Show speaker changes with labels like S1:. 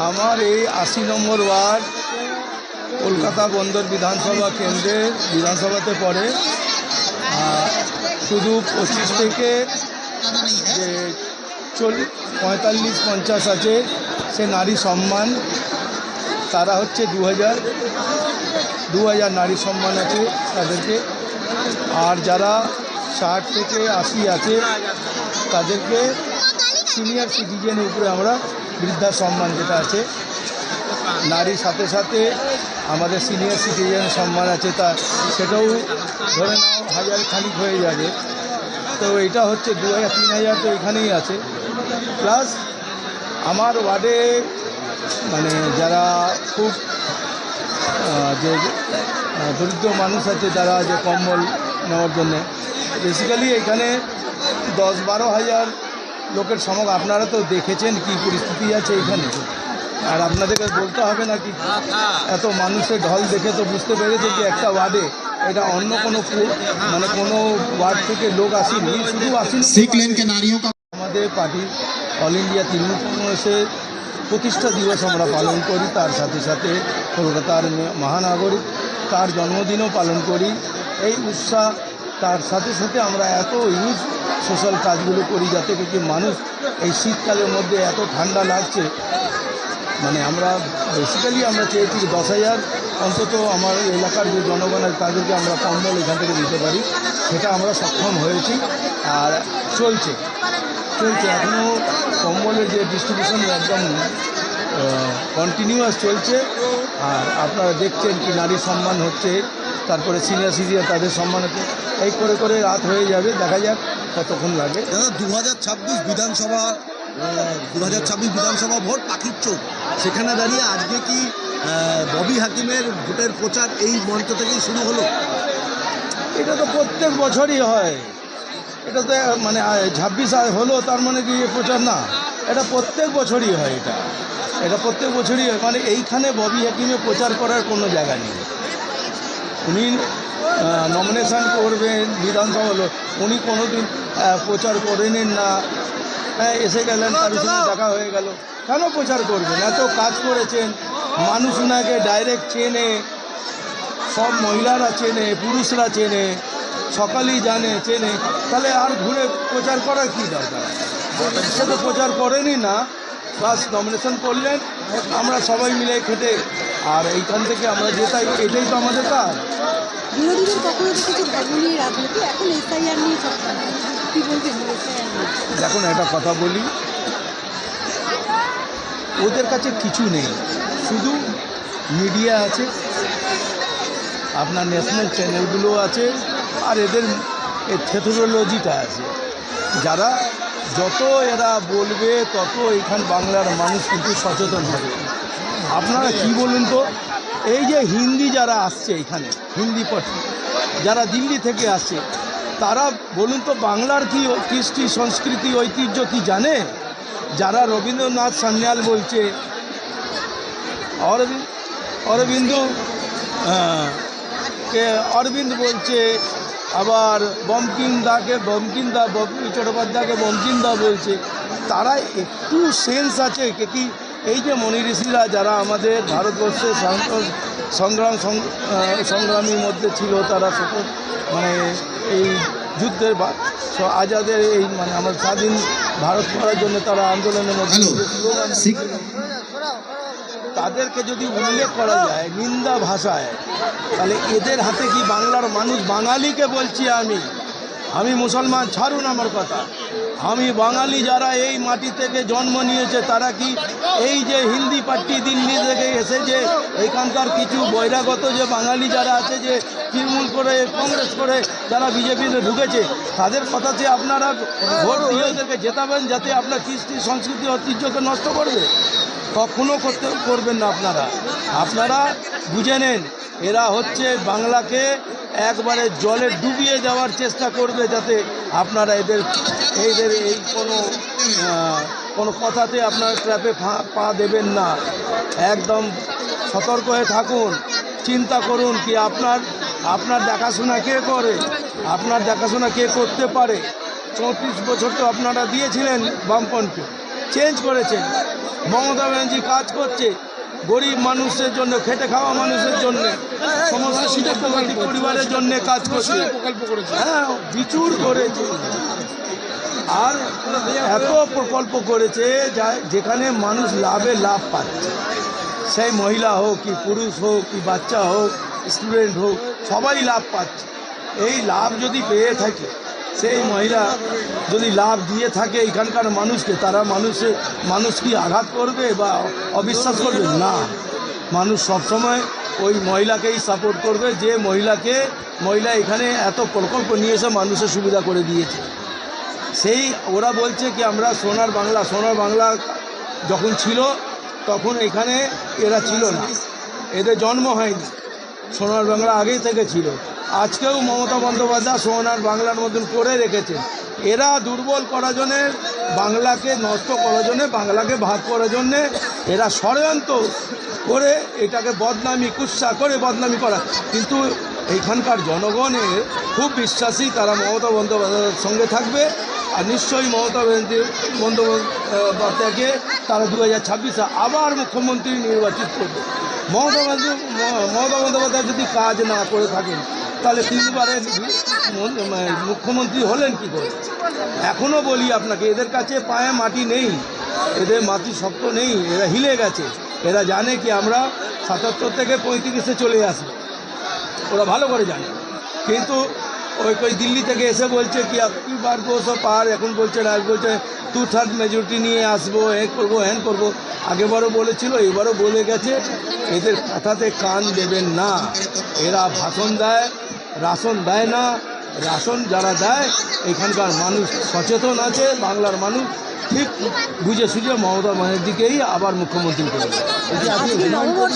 S1: আমার এই 80 নম্বর ওয়ার্ড কলকাতা বন্দর বিধানসভা কেন্দ্রের বিধানসভাতে পড়ে। শুধু 25 থেকে যে 45-50 আছে সে নারী সম্মান, তারা হচ্ছে 2000 নারী সম্মান আছে তাদেরকে। আর যারা 60 থেকে 80 আছে তাদেরকে সিনিয়র সিটিজেনের উপরে আমরা বৃদ্ধা সম্মান যেটা আছে, নারীর সাথে সাথে আমাদের সিনিয়র সিটিজেন সম্মান আছে, তা সেটাও ধরে নাও 1000 খানিক হয়ে যাবে। তো এটা হচ্ছে 2000-3000 তো এখানেই আছে। প্লাস আমার ওয়ার্ডে মানে যারা খুব যে দরিদ্র মানুষ আছে যারা যে কম্বল নেওয়ার জন্যে, বেসিক্যালি এখানে 10-12 হাজার লোকের সমাগম। আপনারা তো দেখেছেন কি পরিস্থিতি আছে এখানে, আর আপনাদেরকে বলতে হবে না কি এত মানুষের ঢল দেখে তো বুঝতে পেরেছে যে একটা ওয়ার্ডে এটা অন্য কোনো মানে কোনো ওয়ার্ড থেকে লোক আসেনি, শুধু আসেনি। আমাদের পার্টি অল ইন্ডিয়া তৃণমূল কংগ্রেসের প্রতিষ্ঠা দিবস আমরা পালন করি, তার সাথে সাথে কলকাতার মহানাগরিক তার জন্মদিনও পালন করি। এই উৎসাহ তার সাথে সাথে আমরা এত ইউজ সোশ্যাল কাজগুলো করি যাতে কি মানুষ এই শীতকালের মধ্যে এত ঠান্ডা লাগছে, মানে আমরা বেসিক্যালি আমরা চেয়েছি 10,000 অন্তত আমার এলাকার যে জনগণ আছে তাদেরকে আমরা কম্বল এখান থেকে দিতে পারি, সেটা আমরা সক্ষম হয়েছি। আর চলছে এখনও কম্বলের যে ডিস্ট্রিবিউশন একদম কন্টিনিউয়াস চলছে। আর আপনারা দেখছেন কি নারী সম্মান হচ্ছে, তারপরে সিনিয়র সিটিজেন তাদের সম্মান হচ্ছে, এই করে করে রাত হয়ে যাবে, দেখা যাক কতক্ষণ লাগে।
S2: দাদা 2026 বিধানসভা ভোট পাখির চোখ, সেখানে দাঁড়িয়ে আজকে কি ববি হাকিমের ভোটের প্রচার এই মঞ্চ থেকেই শুরু হলো?
S1: এটা তো প্রত্যেক বছরই হয়, এটা তো মানে 26 হলো তার মানে কি প্রচার না, এটা প্রত্যেক বছরই হয়। এটা প্রত্যেক বছরই হয়, মানে এইখানে ববি হাকিমে প্রচার করার কোনো জায়গা নেই। উনি নমিনেশন করবেন বিধানসভা হলো, উনি কোনোদিন প্রচার করেনেন না, এসে গেলেন কারোর সঙ্গে দেখা হয়ে গেল, কেন প্রচার করবেন? এত কাজ করেছেন, মানুষ ওনাকে ডাইরেক্ট চেনে, সব মহিলারা চেনে, পুরুষরা চেনে, সকালেই চেনে, তাহলে আর ঘুরে প্রচার করার কী দরকার? সে তো প্রচার করেনি না, বাস নমিনেশন করলেন, আমরা সবাই মিলে খেটে আর এইখান থেকে আমরা যেটাই, এটাই তো আমাদের কাজ।
S3: বিরোধীদের কখনো কিছু ভাবনি রাজনীতি, এখন এসআইআর নিয়ে কি বলবেন?
S1: দেখুন একটা কথা বলি, ওদের কাছে কিছু নেই, শুধু মিডিয়া আছে, আপনার ন্যাশনাল চ্যানেলগুলো আছে, আর এদের থেথোলজিটা আছে। যারা যত এরা বলবে তত এখান বাংলার মানুষ কিন্তু সচেতন হবে। আপনারা কি বলুন তো, এই যে হিন্দি যারা আসছে এখানে, হিন্দি পড়ছে যারা দিল্লি থেকে আসছে, তারা বলুন তো বাংলার কি কৃষ্টি সংস্কৃতি ঐতিহ্য কি জানে? যারা রবীন্দ্রনাথ সান্যাল বলছে, অরবিন্দ বলছে, আবার বঙ্কিমদা চট্টোপাধ্যায়কে বঙ্কিমদা বলছে, তারা একটু সেন্স আছে কি এই যে মনি ঋষিরা যারা আমাদের ভারতবর্ষের সংগ্রামীর মধ্যে ছিল, তারা মানে এই যুদ্ধের আজাদের এই মানে আমার স্বাধীন ভারত করার জন্য তারা আন্দোলনের মধ্যে তাদেরকে যদি উল্লেখ করা যায় নিন্দা ভাষায়, তাহলে এদের হাতে কি বাংলার মানুষ, বাঙালিকে বলছি আমি মুসলমান ছাড়ুন আমার কথা, আমি বাঙালি যারা এই মাটি থেকে জন্ম নিয়েছে, তারা কি এই যে হিন্দি পার্টি দিল্লি থেকে এসে যে এইখানকার কিছু বহিরাগত যে বাঙালি যারা আছে, যে তৃণমূল করে কংগ্রেস করে যারা বিজেপিতে ঢুকেছে, তাদের কথাতে আপনারা ভোট দিয়ে ওদেরকে জেতাবেন যাতে আপনার কৃষ্টি সংস্কৃতি ঐতিহ্যকে নষ্ট করবে? কখনো করবেন না। আপনারা বুঝে নেন, এরা হচ্ছে বাংলাকে একবারে জলে ডুবিয়ে দেওয়ার চেষ্টা করবে, যাতে আপনারা এদের এই কোনো কথাতে আপনারা ট্র্যাপে পা দেবেন না। একদম সতর্ক হয়ে থাকুন, চিন্তা করুন কি আপনার দেখাশোনা কে করে, আপনার দেখাশোনা কে করতে পারে, 34 বছর তো আপনারা দিয়েছিলেন বামপন্থী, চেঞ্জ করেছেন। মমতা ব্যানার্জি কাজ করছে গরিব মানুষের জন্য, খেটে খাওয়া মানুষের জন্য, সমস্ত শিল্পপতি পরিবারের জন্য কাজ করছে। হ্যাঁ, বিচুর করেছে। আর এত প্রকল্প করেছে যেখানে মানুষ লাভ পাচ্ছে, সেই মহিলা হোক কি পুরুষ হোক কি বাচ্চা হোক স্টুডেন্ট হোক, সবাই লাভ পাচ্ছে। এই লাভ যদি পেয়ে থাকে, সেই মহিলা যদি লাভ দিয়ে থাকে এখানকার মানুষকে, তারা মানুষ কি আঘাত করবে বা অবিশ্বাস করবে? না, মানুষ সবসময় ওই মহিলাকেই সাপোর্ট করবে, যে মহিলা এখানে এত প্রকল্প নিয়ে এসে মানুষের সুবিধা করে দিয়েছে। সেই ওরা বলছে কি আমরা সোনার বাংলা যখন ছিল তখন এখানে এরা ছিল না, এদের জন্ম হয়নি। সোনার বাংলা আগেই থেকে ছিল। আজকেও মমতা বন্দ্যোপাধ্যায় সোনার বাংলার মতন করে রেখেছে। এরা দুর্বল করার জন্যে, বাংলাকে নষ্ট করার জন্যে, বাংলাকে ভাগ করার জন্যে এরা ষড়যন্ত্র করে এটাকে বদনামি কুৎসা করে বদনামি করা। কিন্তু এইখানকার জনগণের খুব বিশ্বাসী, তারা মমতা বন্দ্যোপাধ্যায়ের সঙ্গে থাকবে। আর নিশ্চয়ই মমতা বন্দ্যোপাধ্যায়কে তারা 2026-এ আবার মুখ্যমন্ত্রী নির্বাচিত করবে। মমতা বন্দ্যোপাধ্যায় যদি কাজ না করে থাকেন তাহলে 3বারের মুখ্যমন্ত্রী হলেন কী করে? এখনও বলি আপনাকে, এদের কাছে পায়ে মাটি নেই, এদের মাটি শক্ত নেই, এরা হিলে গেছে। এরা জানে কি আমরা 77 থেকে 35-এ চলে আসবো, ওরা ভালো করে জানে। কিন্তু ওই দিল্লি থেকে এসে বলছে কি আপনি বার 200 পার, এখন বলছে বলছে 2/3 মেজরিটি নিয়ে আসবো, করবো হ্যান করবো। আগেবারও বলেছিল, এবারও বলে গেছে। এদের কথাতে কান দেবেন না। এরা ভাষণ দেয়, রাশন দেয় না। রাশন যারা দেয় এখানকার মানুষ সচেতন আছে, বাংলার মানুষ ঠিক বুঝে সুঝে মমতা ব্যানার্জিকেই আবার মুখ্যমন্ত্রী করবে।